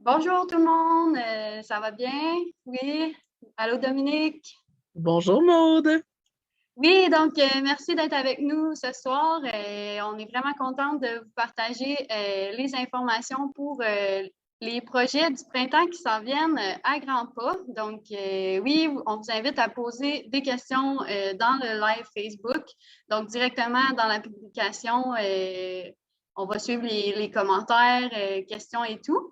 Bonjour tout le monde, ça va bien? Oui. Allô Dominique? Bonjour Maude. Oui, donc merci d'être avec nous ce soir. On est vraiment contente de vous partager les informations pour les projets du printemps qui s'en viennent à grands pas. Donc oui, on vous invite à poser des questions dans le live Facebook, donc directement dans la publication. On va suivre les commentaires, questions et tout.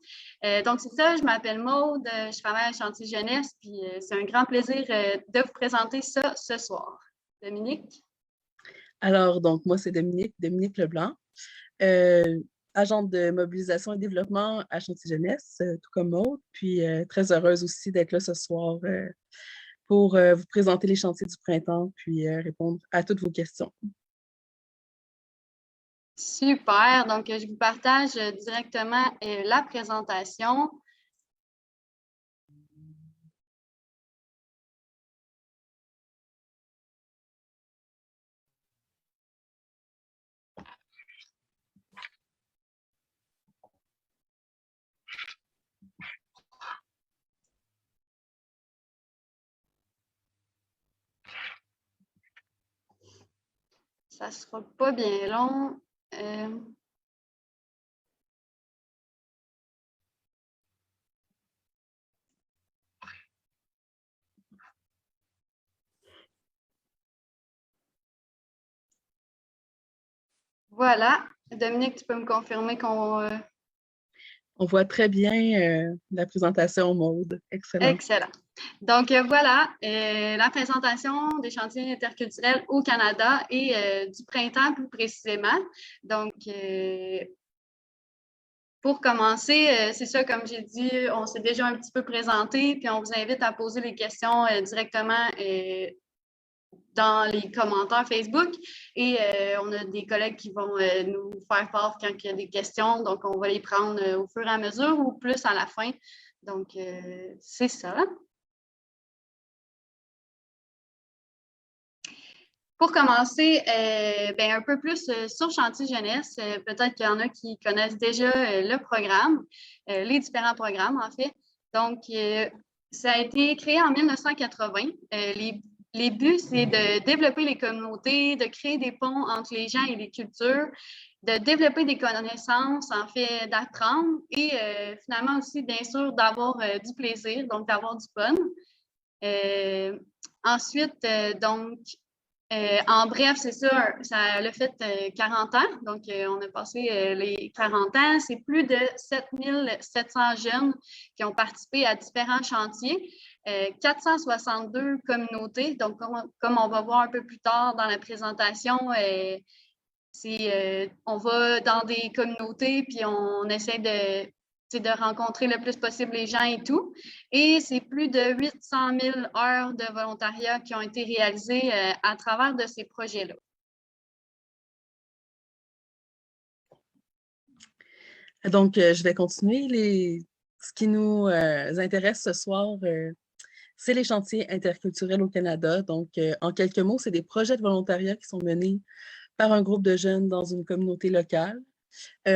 Donc, c'est ça, je m'appelle Maude, je travaille à Chantier Jeunesse, puis c'est un grand plaisir de vous présenter ça ce soir. Dominique? Alors, donc, moi, c'est Dominique Leblanc, euh, agente de mobilisation et développement à Chantier Jeunesse, tout comme Maude. Puis, très heureuse aussi d'être là ce soir pour vous présenter les chantiers du printemps, puis répondre à toutes vos questions. Super. Donc, je vous partage directement la présentation. Ça ne sera pas bien long. Voilà. Dominique, tu peux me confirmer qu'on... On voit très bien la présentation Maude. Excellent. Excellent. Donc, voilà la présentation des chantiers interculturels au Canada et du printemps plus précisément. Donc, pour commencer, c'est ça, comme j'ai dit, on s'est déjà un petit peu présenté, puis on vous invite à poser les questions directement dans les commentaires Facebook. Et on a des collègues qui vont nous faire part quand il y a des questions. Donc, on va les prendre au fur et à mesure ou plus à la fin. Donc, c'est ça. Pour commencer, un peu plus sur Chantier Jeunesse, peut-être qu'il y en a qui connaissent déjà le programme, les différents programmes en fait. Donc, ça a été créé en 1980. Les buts, c'est de développer les communautés, de créer des ponts entre les gens et les cultures, de développer des connaissances, en fait, d'apprendre et finalement aussi, bien sûr, d'avoir du plaisir, donc d'avoir du fun. Ensuite, donc, en bref, c'est ça, ça a fait 40 ans. Donc, on a passé les 40 ans. C'est plus de 7700 jeunes qui ont participé à différents chantiers, 462 communautés. Donc, comme on va voir un peu plus tard dans la présentation, on va dans des communautés puis on essaie de rencontrer le plus possible les gens et tout. Et c'est plus de 800 000 heures de volontariat qui ont été réalisées à travers de ces projets-là. Donc, je vais continuer. Ce qui nous intéresse ce soir, c'est les chantiers interculturels au Canada. Donc, en quelques mots, c'est des projets de volontariat qui sont menés par un groupe de jeunes dans une communauté locale.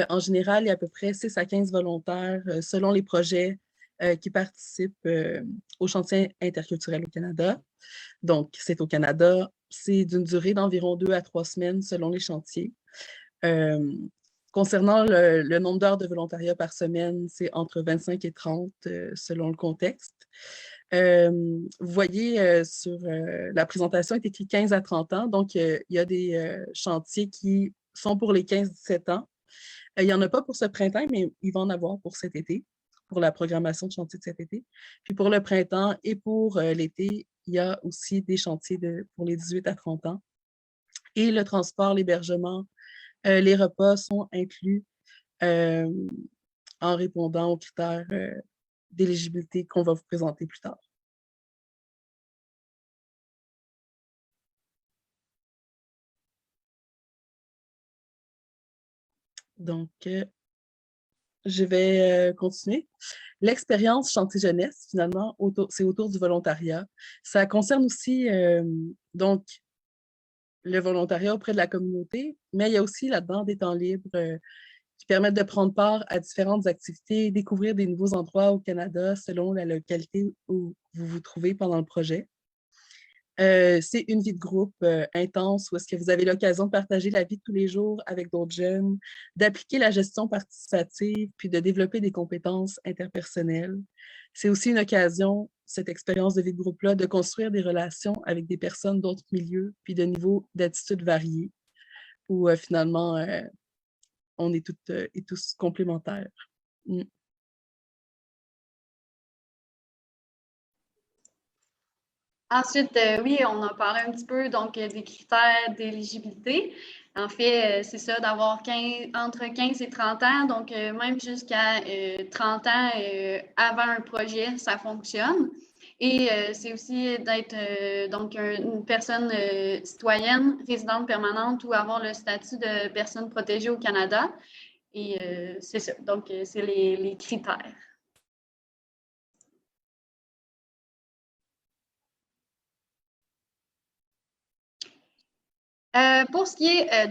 En général, il y a à peu près 6 à 15 volontaires selon les projets qui participent aux chantiers interculturels au Canada. Donc, c'est au Canada. C'est d'une durée d'environ 2 à 3 semaines selon les chantiers. Euh, Concernant le nombre d'heures de volontariat par semaine, c'est entre 25 et 30 selon le contexte. Vous voyez sur la présentation, il est écrit 15 à 30 ans. Donc, il y a des chantiers qui sont pour les 15-17 ans. Il n'y en a pas pour ce printemps, mais il va en avoir pour cet été, pour la programmation de chantier de cet été. Puis pour le printemps et pour l'été, il y a aussi des chantiers pour les 18 à 30 ans. Et le transport, l'hébergement, les repas sont inclus euh, en répondant aux critères d'éligibilité qu'on va vous présenter plus tard. Donc, je vais continuer. L'expérience Chantier Jeunesse, finalement, c'est autour du volontariat. Ça concerne aussi donc le volontariat auprès de la communauté, mais il y a aussi là-dedans des temps libres qui permettent de prendre part à différentes activités, découvrir des nouveaux endroits au Canada selon la localité où vous vous trouvez pendant le projet. C'est une vie de groupe intense où est-ce que vous avez l'occasion de partager la vie de tous les jours avec d'autres jeunes, d'appliquer la gestion participative, puis de développer des compétences interpersonnelles. C'est aussi une occasion, cette expérience de vie de groupe-là, de construire des relations avec des personnes d'autres milieux, puis de niveaux d'attitudes variés, où finalement, on est toutes et tous complémentaires. Mm. Ensuite, oui, on a parlé un petit peu donc des critères d'éligibilité. En fait, c'est ça, d'avoir entre 15 et 30 ans, donc même jusqu'à 30 ans avant un projet, ça fonctionne. Et c'est aussi d'être donc une personne citoyenne, résidente permanente ou avoir le statut de personne protégée au Canada. Et c'est ça, donc c'est les critères. Pour ce qui est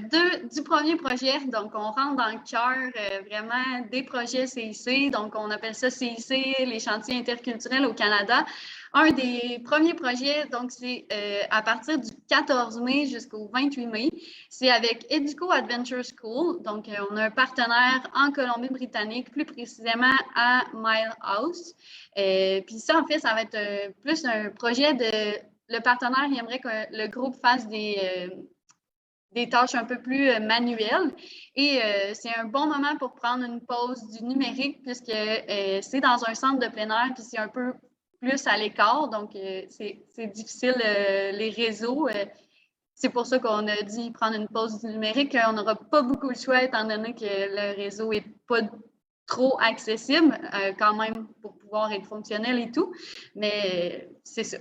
du premier projet, donc on rentre dans le cœur vraiment des projets CIC, donc on appelle ça CIC, les chantiers interculturels au Canada. Un des premiers projets, donc c'est à partir du 14 mai jusqu'au 28 mai, c'est avec Educo Adventure School, donc on a un partenaire en Colombie-Britannique, plus précisément à Milehouse. Puis ça, en fait, ça va être plus un projet de... Le partenaire, il aimerait que le groupe fasse des tâches un peu plus manuelles. Et c'est un bon moment pour prendre une pause du numérique puisque c'est dans un centre de plein air, puis c'est un peu plus à l'écart, donc c'est difficile les réseaux. C'est pour ça qu'on a dit prendre une pause du numérique. On n'aura pas beaucoup de choix étant donné que le réseau n'est pas trop accessible quand même pour pouvoir être fonctionnel et tout. Mais c'est ça.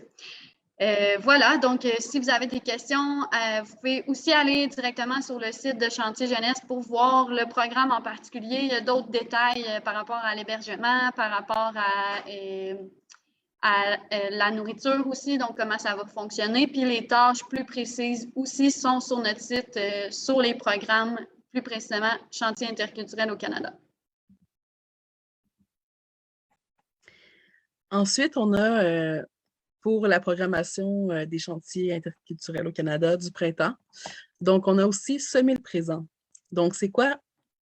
Voilà, donc si vous avez des questions, vous pouvez aussi aller directement sur le site de Chantier Jeunesse pour voir le programme en particulier. Il y a d'autres détails par rapport à l'hébergement, par rapport à la nourriture aussi, donc comment ça va fonctionner. Puis les tâches plus précises aussi sont sur notre site, sur les programmes, plus précisément Chantier interculturel au Canada. Ensuite, on a pour la programmation des chantiers interculturels au Canada du printemps. Donc, on a aussi semé le présent. Donc, c'est quoi?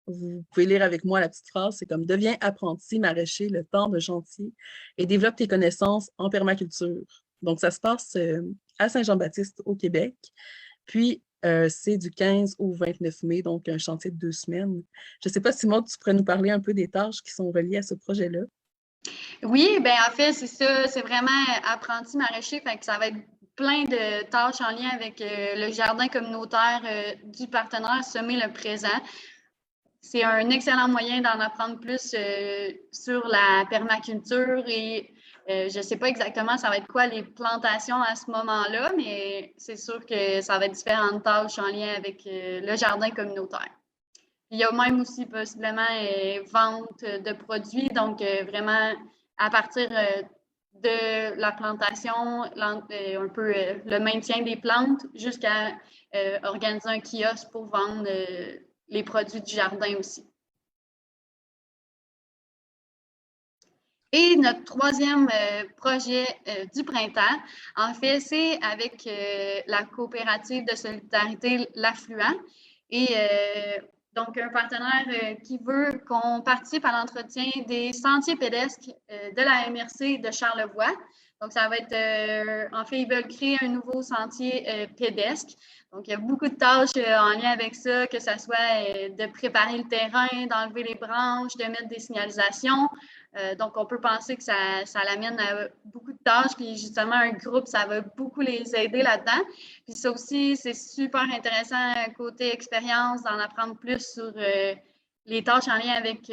Vous pouvez lire avec moi la petite phrase, c'est comme « Deviens apprenti maraîcher le temps de chantier et développe tes connaissances en permaculture ». Donc, ça se passe à Saint-Jean-Baptiste au Québec. Puis, c'est du 15 au 29 mai, donc un chantier de 2 semaines. Je ne sais pas, Simon, tu pourrais nous parler un peu des tâches qui sont reliées à ce projet-là? Oui, bien en fait, c'est ça, c'est vraiment apprenti maraîcher, fait que ça va être plein de tâches en lien avec le jardin communautaire du partenaire Semer le présent. C'est un excellent moyen d'en apprendre plus sur la permaculture et je ne sais pas exactement ça va être quoi les plantations à ce moment-là, mais c'est sûr que ça va être différentes tâches en lien avec le jardin communautaire. Il y a même aussi possiblement vente de produits, donc vraiment à partir de la plantation, un peu le maintien des plantes jusqu'à organiser un kiosque pour vendre les produits du jardin aussi. Et notre troisième projet du printemps, en fait, c'est avec la coopérative de solidarité L'Affluent. Et donc, un partenaire qui veut qu'on participe à l'entretien des sentiers pédestres de la MRC de Charlevoix. Donc, ça va être, en fait, ils veulent créer un nouveau sentier pédestre. Donc, il y a beaucoup de tâches en lien avec ça, que ce soit de préparer le terrain, d'enlever les branches, de mettre des signalisations. Donc, on peut penser que ça l'amène à beaucoup de tâches, puis justement, un groupe, ça va beaucoup les aider là-dedans. Puis ça aussi, c'est super intéressant côté expérience, d'en apprendre plus sur les tâches en lien avec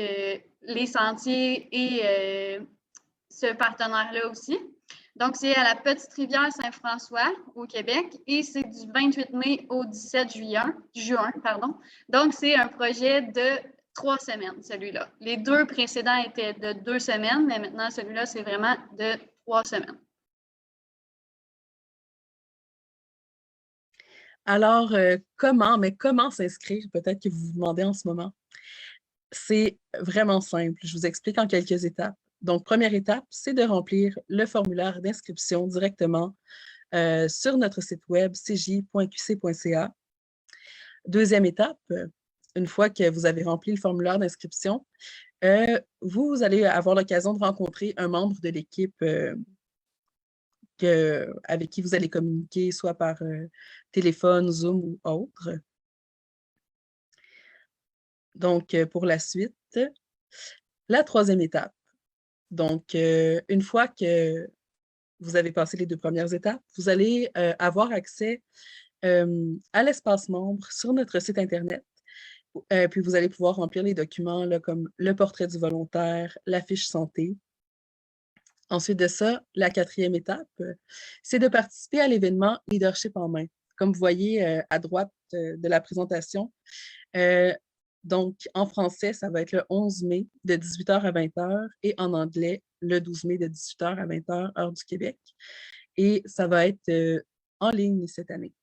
les sentiers et ce partenaire-là aussi. Donc, c'est à la Petite Rivière Saint-François au Québec et c'est du 28 mai au 17 juin. Donc, c'est un projet de 3 semaines, celui-là. Les deux précédents étaient de 2 semaines, mais maintenant, celui-là, c'est vraiment de 3 semaines. Alors, comment s'inscrire? Peut-être que vous vous demandez en ce moment. C'est vraiment simple. Je vous explique en quelques étapes. Donc, première étape, c'est de remplir le formulaire d'inscription directement sur notre site web cj.qc.ca. Deuxième étape, une fois que vous avez rempli le formulaire d'inscription, vous allez avoir l'occasion de rencontrer un membre de l'équipe avec qui vous allez communiquer, soit par téléphone, Zoom ou autre. Donc, pour la suite, la troisième étape. Donc, une fois que vous avez passé les 2 premières étapes, vous allez avoir accès à l'espace membre sur notre site Internet. Puis vous allez pouvoir remplir les documents là, comme le portrait du volontaire, la fiche santé. Ensuite de ça, la quatrième étape, c'est de participer à l'événement Leadership en main. Comme vous voyez à droite de la présentation, donc en français, ça va être le 11 mai de 18h à 20h et en anglais, le 12 mai de 18h à 20h, heure du Québec. Et ça va être en ligne cette année.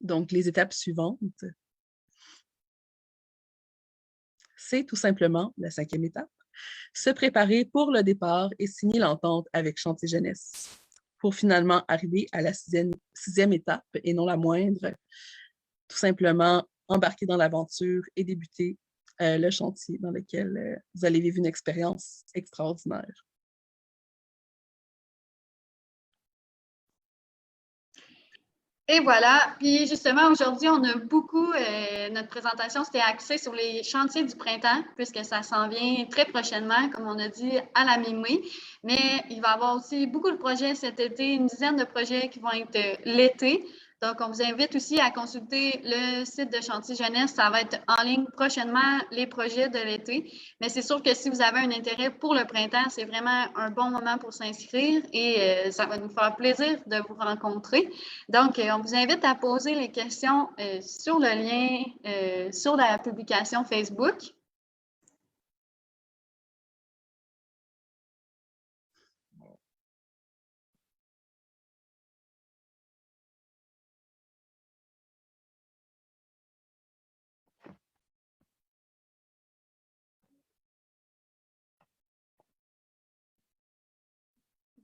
Donc, les étapes suivantes, c'est tout simplement la 5e étape, se préparer pour le départ et signer l'entente avec Chantier Jeunesse pour finalement arriver à la 6e étape et non la moindre, tout simplement embarquer dans l'aventure et débuter le chantier dans lequel vous allez vivre une expérience extraordinaire. Et voilà. Puis justement, aujourd'hui, on a beaucoup, notre présentation s'était axée sur les chantiers du printemps, puisque ça s'en vient très prochainement, comme on a dit, à la mi-mai. Mais il va y avoir aussi beaucoup de projets cet été, une dizaine de projets qui vont être l'été. Donc, on vous invite aussi à consulter le site de Chantier Jeunesse. Ça va être en ligne prochainement, les projets de l'été. Mais c'est sûr que si vous avez un intérêt pour le printemps, c'est vraiment un bon moment pour s'inscrire et ça va nous faire plaisir de vous rencontrer. Donc, on vous invite à poser les questions sur le lien sur la publication Facebook.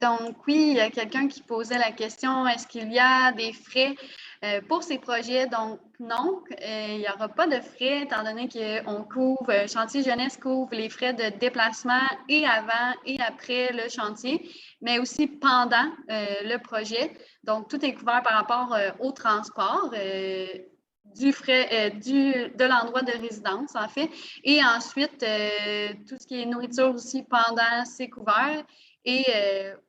Donc, oui, il y a quelqu'un qui posait la question, est-ce qu'il y a des frais pour ces projets? Donc, non, il n'y aura pas de frais étant donné qu'on couvre, Chantier Jeunesse couvre les frais de déplacement et avant et après le chantier, mais aussi pendant le projet. Donc, tout est couvert par rapport au transport. De l'endroit de résidence, en fait. Et ensuite, tout ce qui est nourriture aussi pendant, c'est couvert. Et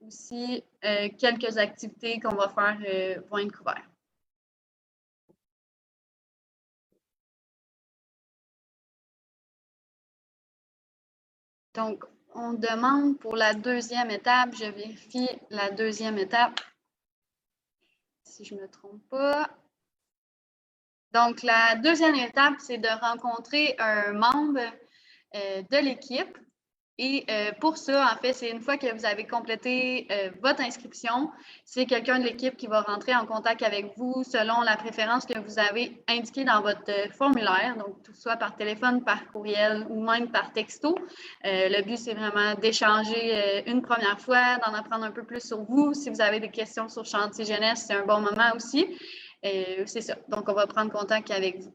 aussi, quelques activités qu'on va faire vont être couvertes. Donc, on demande pour la 2e étape, je vérifie la 2e étape, si je ne me trompe pas. Donc, la 2e étape, c'est de rencontrer un membre de l'équipe. Et pour ça, en fait, c'est une fois que vous avez complété votre inscription, c'est quelqu'un de l'équipe qui va rentrer en contact avec vous selon la préférence que vous avez indiquée dans votre formulaire, donc tout soit par téléphone, par courriel ou même par texto. Le but, c'est vraiment d'échanger une première fois, d'en apprendre un peu plus sur vous. Si vous avez des questions sur Chantier Jeunesse, c'est un bon moment aussi. C'est ça. Donc, on va prendre contact avec vous.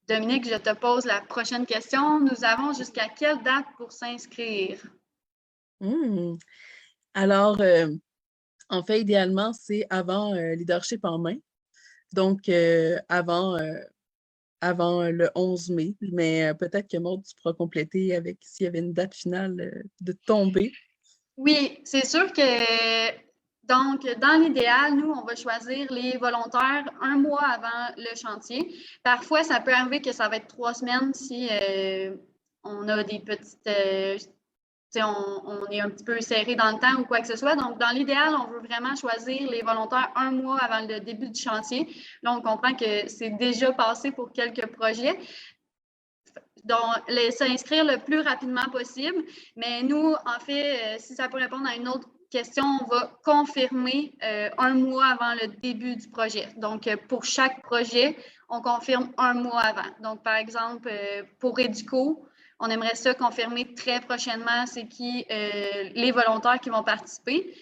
Dominique, je te pose la prochaine question. Nous avons jusqu'à quelle date pour s'inscrire? Alors, en fait, idéalement, c'est avant Leadership en main. Donc, avant le 11 mai, mais peut-être que Maud, tu pourras compléter avec s'il y avait une date finale de tombée. Oui, c'est sûr que, donc, dans l'idéal, nous, on va choisir les volontaires un mois avant le chantier. Parfois, ça peut arriver que ça va être 3 semaines si on a des petites... on est un petit peu serré dans le temps ou quoi que ce soit. Donc, dans l'idéal, on veut vraiment choisir les volontaires un mois avant le début du chantier. Là, on comprend que c'est déjà passé pour quelques projets. Donc, s'inscrire le plus rapidement possible. Mais nous, en fait, si ça peut répondre à une autre question, on va confirmer un mois avant le début du projet. Donc, pour chaque projet, on confirme un mois avant. Donc, par exemple, pour Éduco, on aimerait ça confirmer très prochainement c'est qui les volontaires qui vont participer.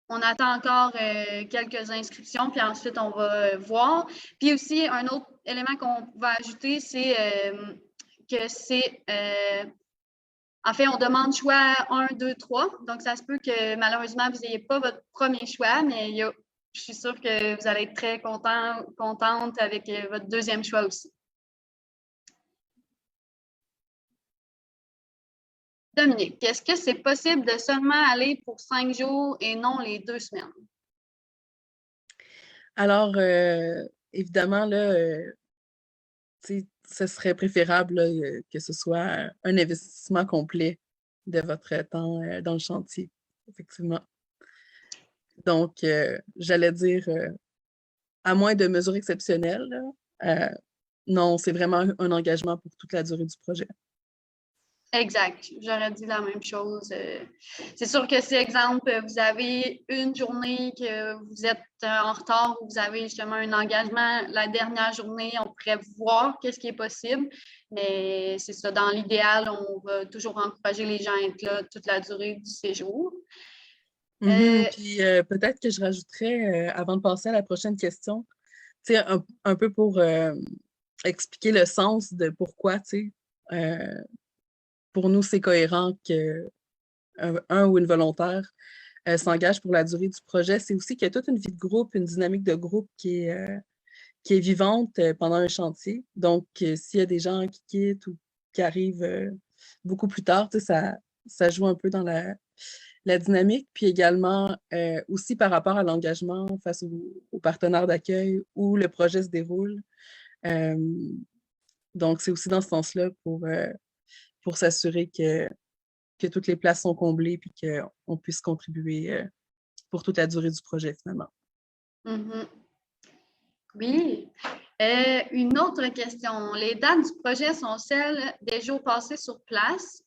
On attend encore quelques inscriptions, puis ensuite, on va voir. Puis aussi, un autre élément qu'on va ajouter, c'est que c'est... en fait, on demande choix 1, 2, 3. Donc, ça se peut que malheureusement, vous n'ayez pas votre premier choix, mais je suis sûre que vous allez être très contente avec votre deuxième choix aussi. Dominique, est-ce que c'est possible de seulement aller pour 5 jours et non les 2 semaines? Alors, évidemment, là, ce serait préférable là, que ce soit un investissement complet de votre temps dans le chantier, effectivement. Donc, j'allais dire, à moins de mesures exceptionnelles, là, non, c'est vraiment un engagement pour toute la durée du projet. Exact. J'aurais dit la même chose. C'est sûr que si, exemple, vous avez une journée que vous êtes en retard ou vous avez justement un engagement la dernière journée, on pourrait voir qu'est-ce qui est possible. Mais c'est ça, dans l'idéal, on va toujours encourager les gens à être là toute la durée du séjour. Puis peut-être que je rajouterais, avant de passer à la prochaine question, un peu pour expliquer le sens de pourquoi, pour nous, c'est cohérent qu'un ou une volontaire s'engage pour la durée du projet. C'est aussi qu'il y a toute une vie de groupe, une dynamique de groupe qui est vivante pendant un chantier. Donc, s'il y a des gens qui quittent ou qui arrivent beaucoup plus tard, ça joue un peu dans la dynamique. Puis également, aussi par rapport à l'engagement face aux partenaires d'accueil où le projet se déroule. Donc, c'est aussi dans ce sens-là pour s'assurer que toutes les places sont comblées puis qu'on puisse contribuer pour toute la durée du projet, finalement. Mm-hmm. Oui. Une autre question. Les dates du projet sont celles des jours passés sur place,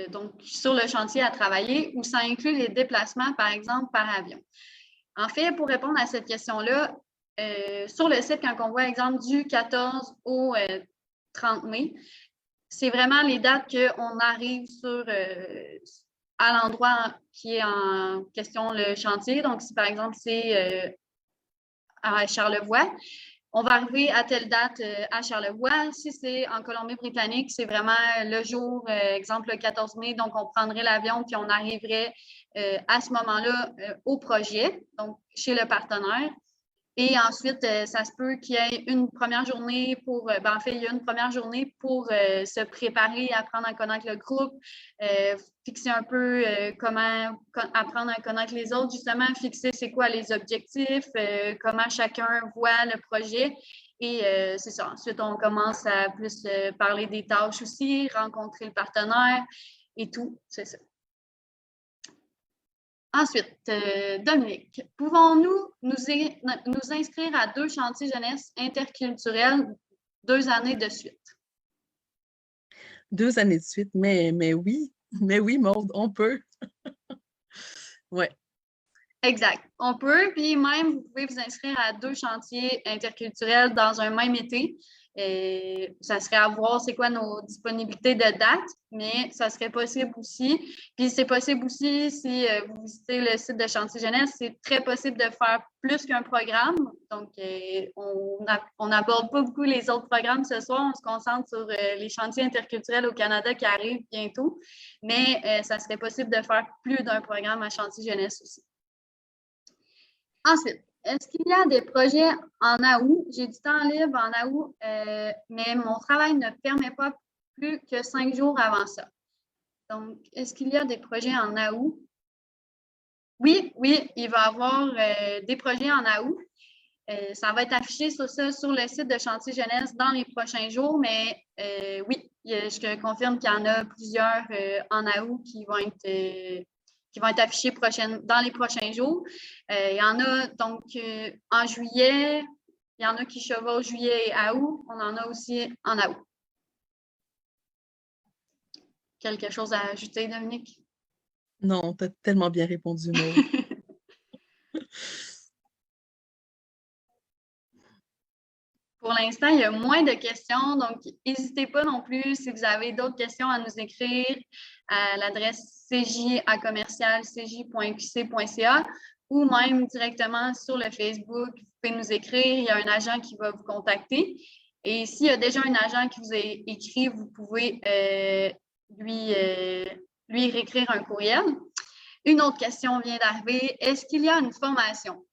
donc sur le chantier à travailler, ou ça inclut les déplacements, par exemple, par avion? En fait, pour répondre à cette question-là, sur le site, quand on voit, exemple, du 14 au 30 mai, c'est vraiment les dates qu'on arrive à l'endroit qui est en question le chantier. Donc, si par exemple, c'est à Charlevoix, on va arriver à telle date à Charlevoix. Si c'est en Colombie-Britannique, c'est vraiment le jour, exemple le 14 mai, donc on prendrait l'avion puis on arriverait à ce moment-là au projet, donc chez le partenaire. Et ensuite, ça se peut qu'il y ait une première journée pour, en fait, il y a une première journée pour se préparer, apprendre à connaître le groupe, fixer un peu comment apprendre à connaître les autres, justement, fixer c'est quoi les objectifs, comment chacun voit le projet. Et c'est ça. Ensuite, on commence à plus parler des tâches aussi, rencontrer le partenaire et tout, c'est ça. Ensuite, Dominique, pouvons-nous nous inscrire à 2 chantiers jeunesse interculturels 2 années de suite? 2 années de suite, mais oui, Maude, on peut. Oui. Exact. On peut, puis même, vous pouvez vous inscrire à 2 chantiers interculturels dans un même été. Ça serait à voir c'est quoi nos disponibilités de date, mais ça serait possible aussi. Puis c'est possible aussi si vous visitez le site de Chantier Jeunesse, c'est très possible de faire plus qu'un programme. Donc, on n'aborde pas beaucoup les autres programmes ce soir. On se concentre sur les chantiers interculturels au Canada qui arrivent bientôt. Mais ça serait possible de faire plus d'un programme à Chantier Jeunesse aussi. Ensuite, est-ce qu'il y a des projets en août? J'ai du temps libre en août, mais mon travail ne permet pas plus que 5 jours avant ça. Donc, est-ce qu'il y a des projets en août? Oui, il va y avoir des projets en août. Ça va être affiché sur le site de Chantier Jeunesse dans les prochains jours, mais oui, je confirme qu'il y en a plusieurs en août qui vont être affichés dans les prochains jours. Il y en a donc en juillet, il y en a qui chevauchent juillet et août. On en a aussi en août. Quelque chose à ajouter, Dominique? Non, tu as tellement bien répondu, Maud. Pour l'instant, il y a moins de questions, donc n'hésitez pas non plus si vous avez d'autres questions à nous écrire à l'adresse cj@cj.qc.ca ou même directement sur le Facebook. Vous pouvez nous écrire, il y a un agent qui va vous contacter. Et s'il y a déjà un agent qui vous a écrit, vous pouvez lui réécrire un courriel. Une autre question vient d'arriver. Est-ce qu'il y a une formation?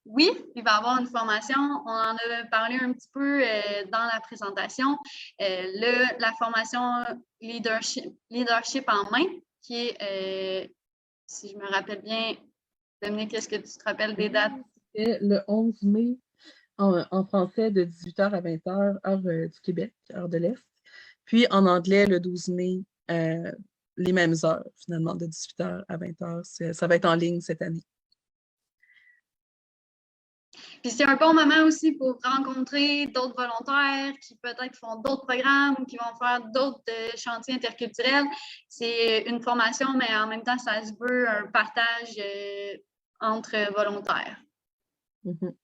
Oui, il va y avoir une formation. On en a parlé un petit peu dans la présentation. La formation leadership en main, qui est, si je me rappelle bien, Dominique, est-ce que tu te rappelles des dates? C'était le 11 mai en français de 18h à 20h, heure du Québec, heure de l'Est. Puis en anglais, le 12 mai, les mêmes heures, finalement, de 18h à 20h. Ça va être en ligne cette année. Puis c'est un bon moment aussi pour rencontrer d'autres volontaires qui peut-être font d'autres programmes ou qui vont faire d'autres chantiers interculturels. C'est une formation, mais en même temps, ça se veut un partage entre volontaires. Mm-hmm.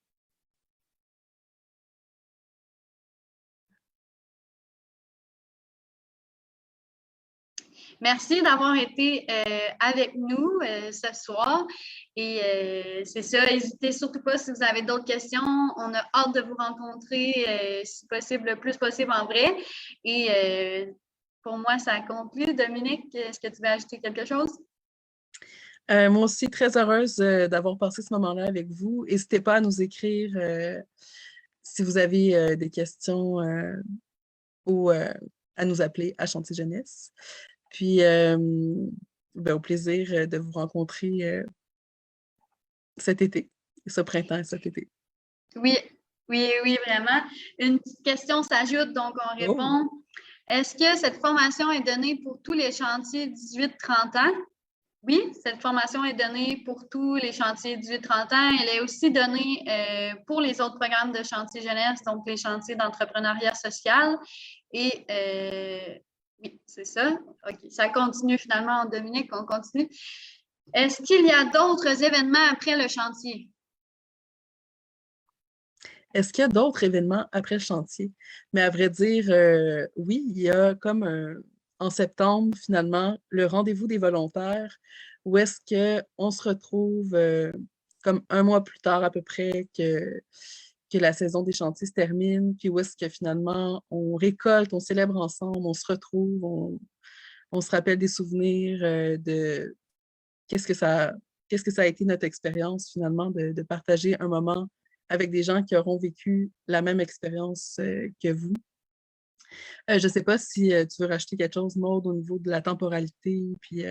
Merci d'avoir été avec nous ce soir. Et c'est ça, n'hésitez surtout pas si vous avez d'autres questions. On a hâte de vous rencontrer, si possible, le plus possible en vrai. Et pour moi, ça conclut. Dominique, est-ce que tu veux ajouter quelque chose? Moi aussi, très heureuse d'avoir passé ce moment-là avec vous. N'hésitez pas à nous écrire si vous avez des questions ou à nous appeler à Chantier Jeunesse. Puis, au plaisir de vous rencontrer cet été, ce printemps et cet été. Oui, oui, oui, vraiment. Une petite question s'ajoute, donc on répond. Oh. Est-ce que cette formation est donnée pour tous les chantiers 18-30 ans? Oui, cette formation est donnée pour tous les chantiers 18-30 ans. Elle est aussi donnée pour les autres programmes de chantier jeunesse, donc les chantiers d'entrepreneuriat social. Et oui, c'est ça. OK, ça continue finalement, Dominique, on continue. Est-ce qu'il y a d'autres événements après le chantier? Est-ce qu'il y a d'autres événements après le chantier? Mais à vrai dire, oui, il y a comme en septembre, finalement, le rendez-vous des volontaires, où est-ce qu'on se retrouve comme un mois plus tard à peu près que la saison des chantiers se termine, puis où est-ce que finalement on récolte, on célèbre ensemble, on se retrouve, on se rappelle des souvenirs de qu'est-ce que ça a été notre expérience finalement de partager un moment avec des gens qui auront vécu la même expérience que vous. Je ne sais pas si tu veux rajouter quelque chose, Maude, au niveau de la temporalité, puis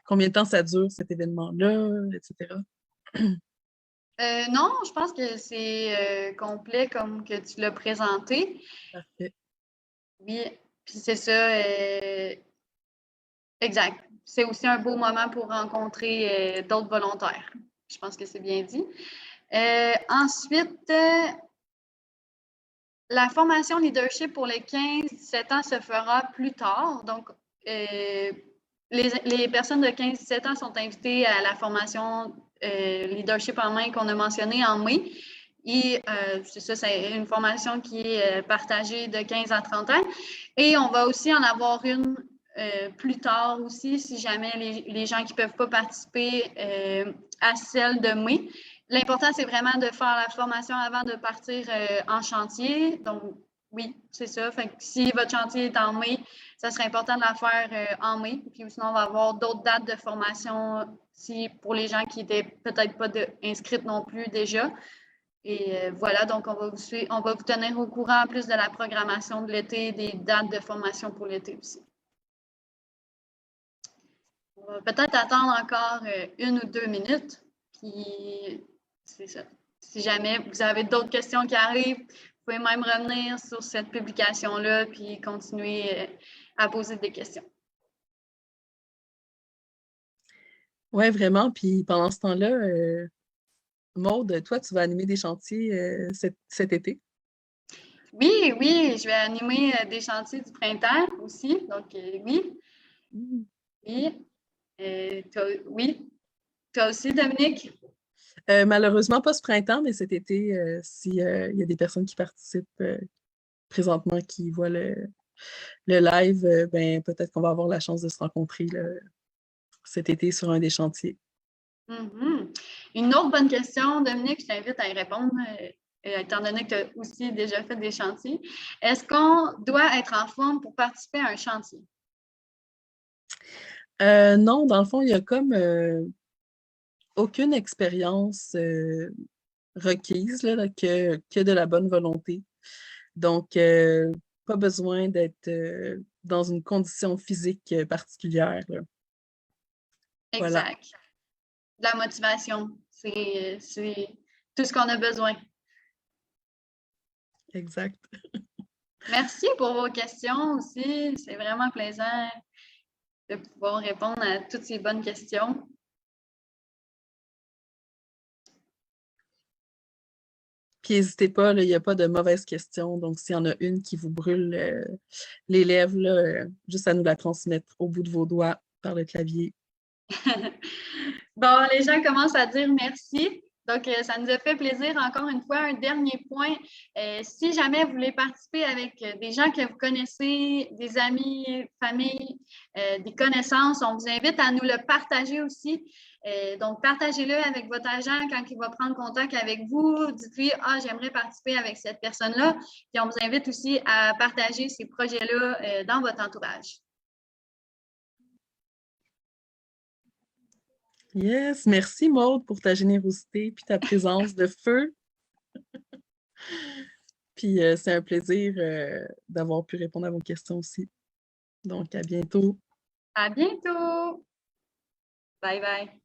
combien de temps ça dure, cet événement-là, etc. Non, je pense que c'est complet comme que tu l'as présenté. Parfait. Oui, puis c'est ça. Exact. C'est aussi un beau moment pour rencontrer d'autres volontaires. Je pense que c'est bien dit. Ensuite, la formation leadership pour les 15-17 ans se fera plus tard. Donc, les personnes de 15-17 ans sont invitées à la formation leadership en main qu'on a mentionnée en mai. Et c'est ça, c'est une formation qui est partagée de 15 à 30 ans. Et on va aussi en avoir une plus tard aussi, si jamais les gens qui ne peuvent pas participer à celle de mai. L'important, c'est vraiment de faire la formation avant de partir en chantier. Donc, oui, c'est ça. Fait que si votre chantier est en mai, ça serait important de la faire en mai. Puis sinon, on va avoir d'autres dates de formation si, pour les gens qui n'étaient peut-être pas inscrites non plus déjà. Et voilà, donc on va vous tenir au courant en plus de la programmation de l'été, des dates de formation pour l'été aussi. On va peut-être attendre encore 1 ou 2 minutes. Puis c'est ça. Si jamais vous avez d'autres questions qui arrivent, vous pouvez même revenir sur cette publication-là puis continuer à poser des questions. Oui, vraiment. Puis pendant ce temps-là, Maude, toi, tu vas animer des chantiers cet été? Oui, oui, je vais animer des chantiers du printemps aussi. Donc, oui. Mm. Oui. Oui, toi aussi, Dominique? Malheureusement, pas ce printemps, mais cet été, s'il y a des personnes qui participent présentement, qui voient le live, ben, peut-être qu'on va avoir la chance de se rencontrer là, cet été sur un des chantiers. Une autre bonne question, Dominique, je t'invite à y répondre, étant donné que tu as aussi déjà fait des chantiers. Est-ce qu'on doit être en forme pour participer à un chantier? Non, dans le fond, il y a comme aucune expérience requise là, que de la bonne volonté. Donc, pas besoin d'être dans une condition physique particulière, là. Voilà, Exact. De la motivation, c'est tout ce qu'on a besoin. exact. Merci pour vos questions aussi. C'est vraiment plaisant de pouvoir répondre à toutes ces bonnes questions. Puis n'hésitez pas, là, il n'y a pas de mauvaises questions. Donc, s'il y en a une qui vous brûle les lèvres, là, juste à nous la transmettre au bout de vos doigts par le clavier. Bon, les gens commencent à dire merci. Donc, ça nous a fait plaisir. Encore une fois, un dernier point. Si jamais vous voulez participer avec des gens que vous connaissez, des amis, famille, des connaissances, on vous invite à nous le partager aussi. Donc, partagez-le avec votre agent quand il va prendre contact avec vous. Dites-lui, ah, j'aimerais participer avec cette personne-là. Puis, on vous invite aussi à partager ces projets-là dans votre entourage. Yes, merci Maude pour ta générosité puis ta présence de feu. Puis c'est un plaisir d'avoir pu répondre à vos questions aussi. Donc, à bientôt. À bientôt! Bye bye!